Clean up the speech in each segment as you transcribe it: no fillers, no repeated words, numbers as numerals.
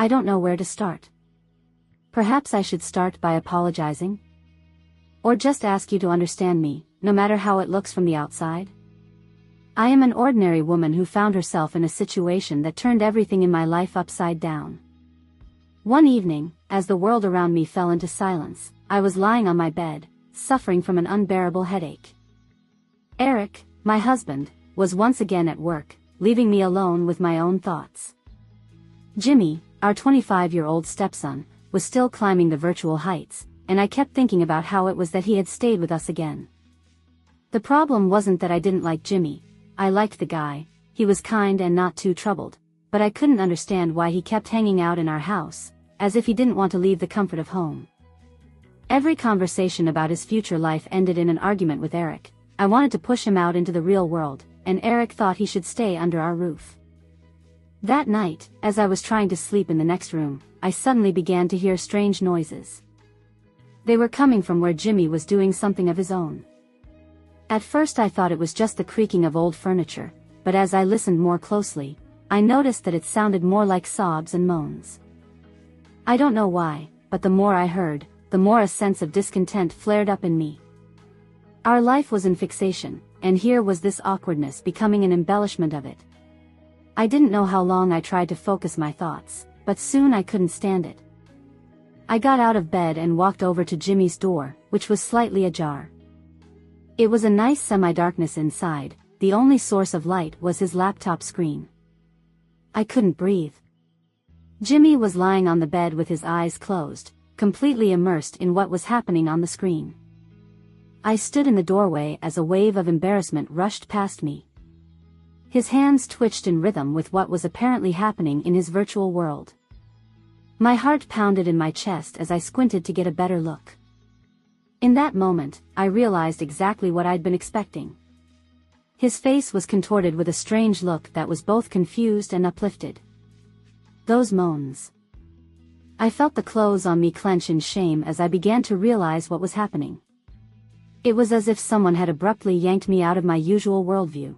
I don't know where to start. Perhaps I should start by apologizing? Or just ask you to understand me, no matter how it looks from the outside? I am an ordinary woman who found herself in a situation that turned everything in my life upside down. One evening, as the world around me fell into silence, I was lying on my bed, suffering from an unbearable headache. Eric, my husband, was once again at work, leaving me alone with my own thoughts. Jimmy, our 25-year-old stepson, was still climbing the virtual heights, and I kept thinking about how it was that he had stayed with us again. The problem wasn't that I didn't like Jimmy. I liked the guy, he was kind and not too troubled, but I couldn't understand why he kept hanging out in our house, as if he didn't want to leave the comfort of home. Every conversation about his future life ended in an argument with Eric. I wanted to push him out into the real world, and Eric thought he should stay under our roof. That night, as I was trying to sleep in the next room, I suddenly began to hear strange noises. They were coming from where Jimmy was doing something of his own. At first I thought it was just the creaking of old furniture, but as I listened more closely, I noticed that it sounded more like sobs and moans. I don't know why, but the more I heard, the more a sense of discontent flared up in me. Our life was in fixation, and here was this awkwardness becoming an embellishment of it. I didn't know how long I tried to focus my thoughts, but soon I couldn't stand it. I got out of bed and walked over to Jimmy's door, which was slightly ajar. It was a nice semi-darkness inside, the only source of light was his laptop screen. I couldn't breathe. Jimmy was lying on the bed with his eyes closed, completely immersed in what was happening on the screen. I stood in the doorway as a wave of embarrassment rushed past me. His hands twitched in rhythm with what was apparently happening in his virtual world. My heart pounded in my chest as I squinted to get a better look. In that moment, I realized exactly what I'd been expecting. His face was contorted with a strange look that was both confused and uplifted. Those moans. I felt the clothes on me clench in shame as I began to realize what was happening. It was as if someone had abruptly yanked me out of my usual worldview.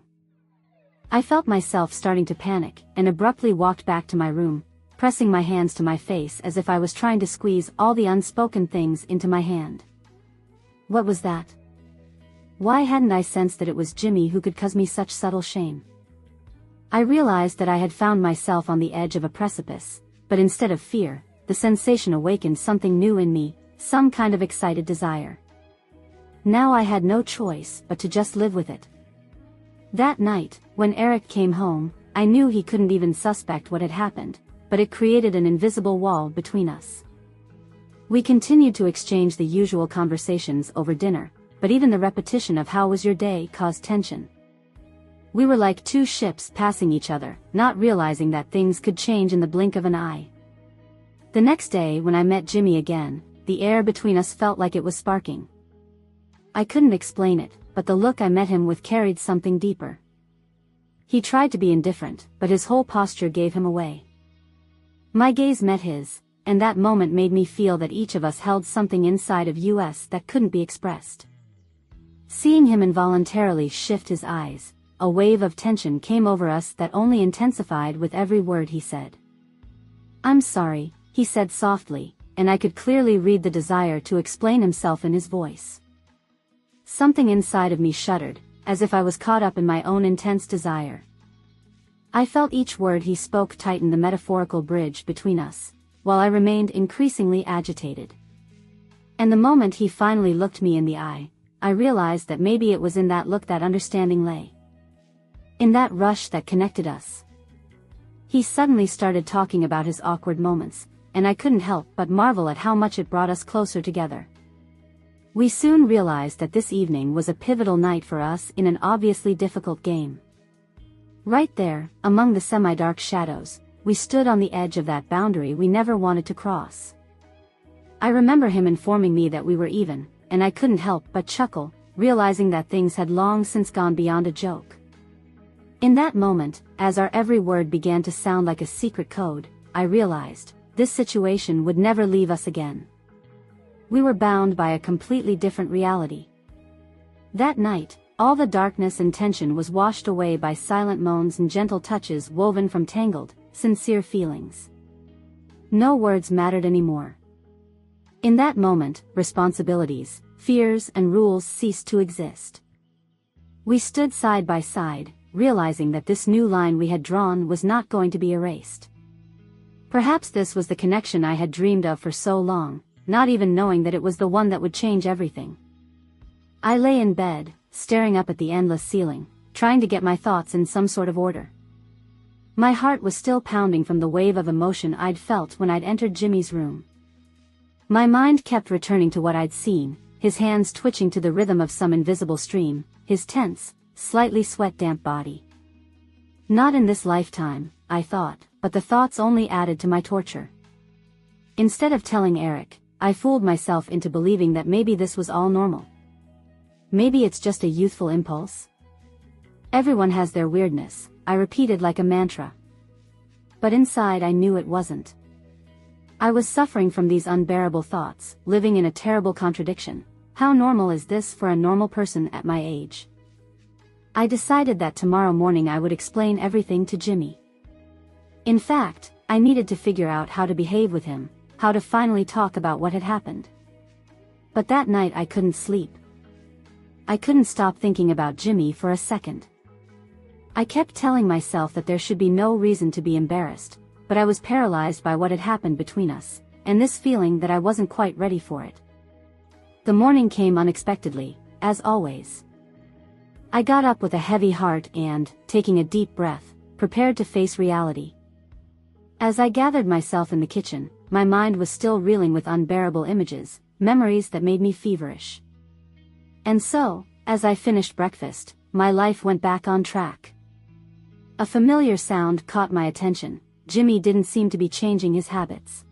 I felt myself starting to panic, and abruptly walked back to my room, pressing my hands to my face as if I was trying to squeeze all the unspoken things into my hand. What was that? Why hadn't I sensed that it was Jimmy who could cause me such subtle shame? I realized that I had found myself on the edge of a precipice, but instead of fear, the sensation awakened something new in me, some kind of excited desire. Now I had no choice but to just live with it. That night, when Eric came home, I knew he couldn't even suspect what had happened, but it created an invisible wall between us. We continued to exchange the usual conversations over dinner, but even the repetition of "how was your day" caused tension. We were like two ships passing each other, not realizing that things could change in the blink of an eye. The next day when I met Jimmy again, the air between us felt like it was sparking. I couldn't explain it, but the look I met him with carried something deeper. He tried to be indifferent, but his whole posture gave him away. My gaze met his, and that moment made me feel that each of us held something inside of us that couldn't be expressed. Seeing him involuntarily shift his eyes, a wave of tension came over us that only intensified with every word he said. "I'm sorry," he said softly, and I could clearly read the desire to explain himself in his voice. Something inside of me shuddered, as if I was caught up in my own intense desire. I felt each word he spoke tighten the metaphorical bridge between us, while I remained increasingly agitated. And the moment he finally looked me in the eye, I realized that maybe it was in that look that understanding lay. In that rush that connected us. He suddenly started talking about his awkward moments, and I couldn't help but marvel at how much it brought us closer together. We soon realized that this evening was a pivotal night for us in an obviously difficult game. Right there, among the semi-dark shadows, we stood on the edge of that boundary we never wanted to cross. I remember him informing me that we were even, and I couldn't help but chuckle, realizing that things had long since gone beyond a joke. In that moment, as our every word began to sound like a secret code, I realized, this situation would never leave us again. We were bound by a completely different reality. That night, all the darkness and tension was washed away by silent moans and gentle touches woven from tangled, sincere feelings. No words mattered anymore. In that moment, responsibilities, fears, and rules ceased to exist. We stood side by side, realizing that this new line we had drawn was not going to be erased. Perhaps this was the connection I had dreamed of for so long, not even knowing that it was the one that would change everything. I lay in bed, staring up at the endless ceiling, trying to get my thoughts in some sort of order. My heart was still pounding from the wave of emotion I'd felt when I'd entered Jimmy's room. My mind kept returning to what I'd seen, his hands twitching to the rhythm of some invisible stream, his tense, slightly sweat-damp body. Not in this lifetime, I thought, but the thoughts only added to my torture. Instead of telling Eric, I fooled myself into believing that maybe this was all normal. Maybe it's just a youthful impulse. Everyone has their weirdness, I repeated like a mantra. But inside I knew it wasn't. I was suffering from these unbearable thoughts, living in a terrible contradiction. How normal is this for a normal person at my age? I decided that tomorrow morning I would explain everything to Jimmy. In fact, I needed to figure out how to behave with him, how to finally talk about what had happened. But that night I couldn't sleep. I couldn't stop thinking about Jimmy for a second. I kept telling myself that there should be no reason to be embarrassed, but I was paralyzed by what had happened between us, and this feeling that I wasn't quite ready for it. The morning came unexpectedly, as always. I got up with a heavy heart and, taking a deep breath, prepared to face reality. As I gathered myself in the kitchen, my mind was still reeling with unbearable images, memories that made me feverish. And so, as I finished breakfast, my life went back on track. A familiar sound caught my attention. Jimmy didn't seem to be changing his habits.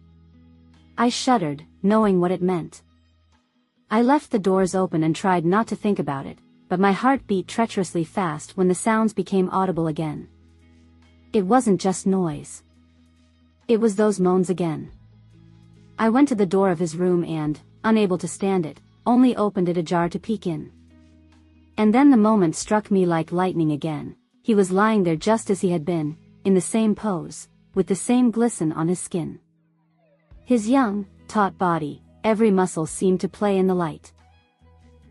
I shuddered, knowing what it meant. I left the doors open and tried not to think about it, but my heart beat treacherously fast when the sounds became audible again. It wasn't just noise. It was those moans again. I went to the door of his room and, unable to stand it, only opened it ajar to peek in. And then the moment struck me like lightning again. He was lying there just as he had been, in the same pose, with the same glisten on his skin. His young, taut body, every muscle seemed to play in the light.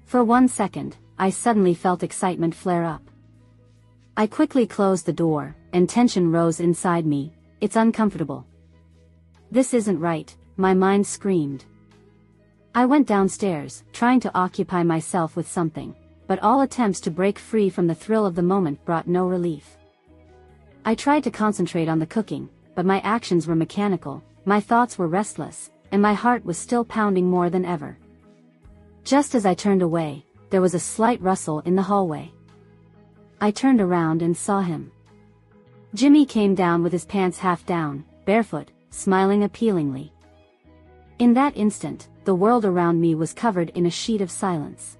For 1 second, I suddenly felt excitement flare up. I quickly closed the door, and tension rose inside me. It's uncomfortable. This isn't right, my mind screamed. I went downstairs, trying to occupy myself with something, but all attempts to break free from the thrill of the moment brought no relief. I tried to concentrate on the cooking, but my actions were mechanical, my thoughts were restless, and my heart was still pounding more than ever. Just as I turned away, there was a slight rustle in the hallway. I turned around and saw him. Jimmy came down with his pants half down, barefoot, smiling appealingly. In that instant, the world around me was covered in a sheet of silence.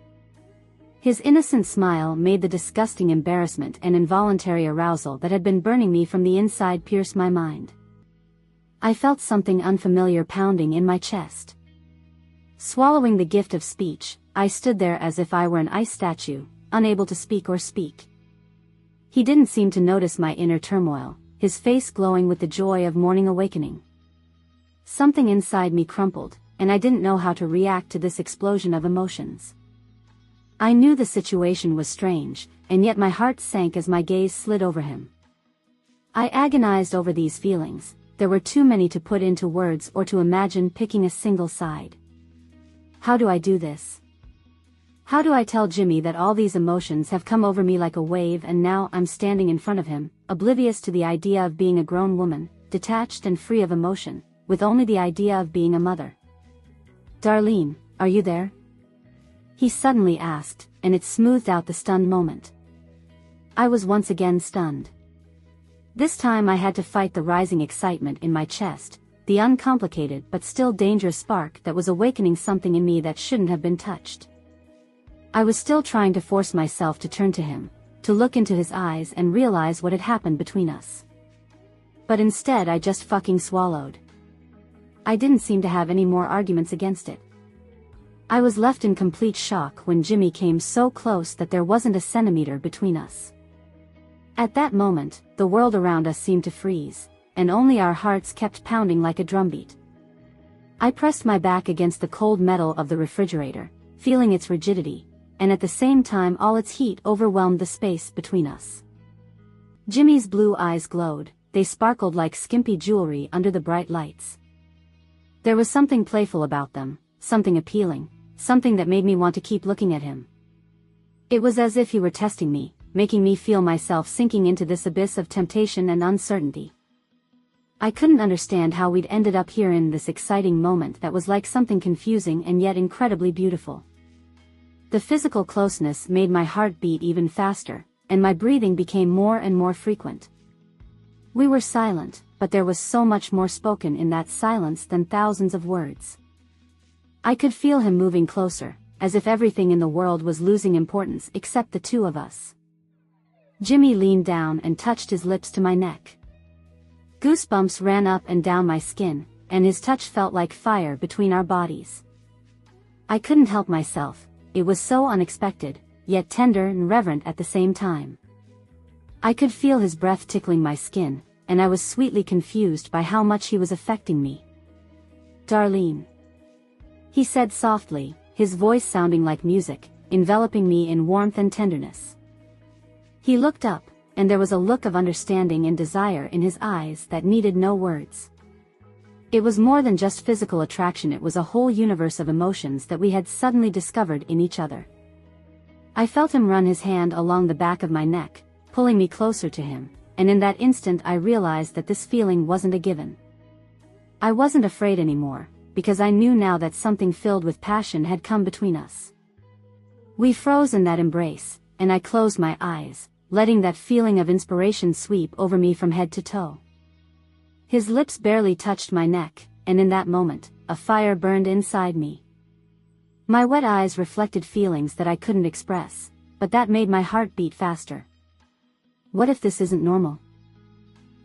His innocent smile made the disgusting embarrassment and involuntary arousal that had been burning me from the inside pierce my mind. I felt something unfamiliar pounding in my chest. Swallowing the gift of speech, I stood there as if I were an ice statue, unable to speak or speak. He didn't seem to notice my inner turmoil, his face glowing with the joy of morning awakening. Something inside me crumpled, and I didn't know how to react to this explosion of emotions. I knew the situation was strange, and yet my heart sank as my gaze slid over him. I agonized over these feelings. There were too many to put into words or to imagine picking a single side. How do I do this? How do I tell Jimmy that all these emotions have come over me like a wave and now I'm standing in front of him, oblivious to the idea of being a grown woman, detached and free of emotion, with only the idea of being a mother? Darlene, are you there? He suddenly asked, and it smoothed out the stunned moment. I was once again stunned. This time I had to fight the rising excitement in my chest, the uncomplicated but still dangerous spark that was awakening something in me that shouldn't have been touched. I was still trying to force myself to turn to him, to look into his eyes and realize what had happened between us. But instead I just fucking swallowed. I didn't seem to have any more arguments against it. I was left in complete shock when Jimmy came so close that there wasn't a centimeter between us. At that moment, the world around us seemed to freeze, and only our hearts kept pounding like a drumbeat. I pressed my back against the cold metal of the refrigerator, feeling its rigidity, and at the same time all its heat overwhelmed the space between us. Jimmy's blue eyes glowed, they sparkled like skimpy jewelry under the bright lights. There was something playful about them, something appealing, something that made me want to keep looking at him. It was as if he were testing me, making me feel myself sinking into this abyss of temptation and uncertainty. I couldn't understand how we'd ended up here in this exciting moment that was like something confusing and yet incredibly beautiful. The physical closeness made my heart beat even faster, and my breathing became more and more frequent. We were silent, but there was so much more spoken in that silence than thousands of words. I could feel him moving closer, as if everything in the world was losing importance except the two of us. Jimmy leaned down and touched his lips to my neck. Goosebumps ran up and down my skin, and his touch felt like fire between our bodies. I couldn't help myself, it was so unexpected, yet tender and reverent at the same time. I could feel his breath tickling my skin, and I was sweetly confused by how much he was affecting me. "Darlene," he said softly, his voice sounding like music, enveloping me in warmth and tenderness. He looked up, and there was a look of understanding and desire in his eyes that needed no words. It was more than just physical attraction, it was a whole universe of emotions that we had suddenly discovered in each other. I felt him run his hand along the back of my neck, pulling me closer to him, and in that instant I realized that this feeling wasn't a given. I wasn't afraid anymore, because I knew now that something filled with passion had come between us. We froze in that embrace, and I closed my eyes, letting that feeling of inspiration sweep over me from head to toe. His lips barely touched my neck, and in that moment, a fire burned inside me. My wet eyes reflected feelings that I couldn't express, but that made my heart beat faster. What if this isn't normal?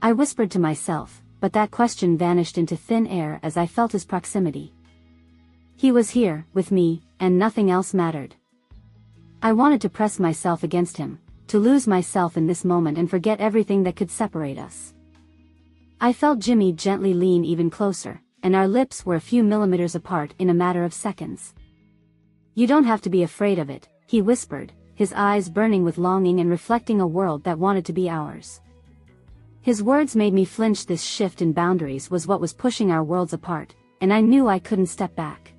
I whispered to myself, but that question vanished into thin air as I felt his proximity. He was here, with me, and nothing else mattered. I wanted to press myself against him, to lose myself in this moment and forget everything that could separate us. I felt Jimmy gently lean even closer, and our lips were a few millimeters apart in a matter of seconds. "You don't have to be afraid of it," he whispered, his eyes burning with longing and reflecting a world that wanted to be ours. His words made me flinch. This shift in boundaries was what was pushing our worlds apart, and I knew I couldn't step back.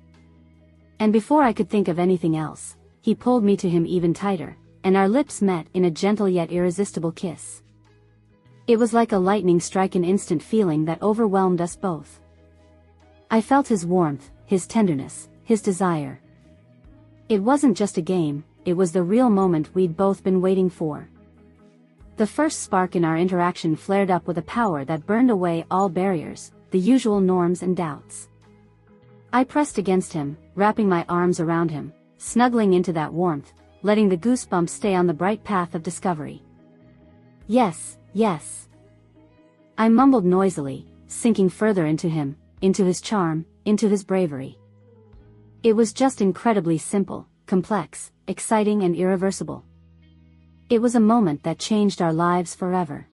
And before I could think of anything else, he pulled me to him even tighter, and our lips met in a gentle yet irresistible kiss. It was like a lightning strike, an instant feeling that overwhelmed us both. I felt his warmth, his tenderness, his desire. It wasn't just a game, it was the real moment we'd both been waiting for. The first spark in our interaction flared up with a power that burned away all barriers, the usual norms and doubts. I pressed against him, wrapping my arms around him, snuggling into that warmth, letting the goosebumps stay on the bright path of discovery. "Yes, yes," I mumbled noisily, sinking further into him, into his charm, into his bravery. It was just incredibly simple, complex, exciting and irreversible. It was a moment that changed our lives forever.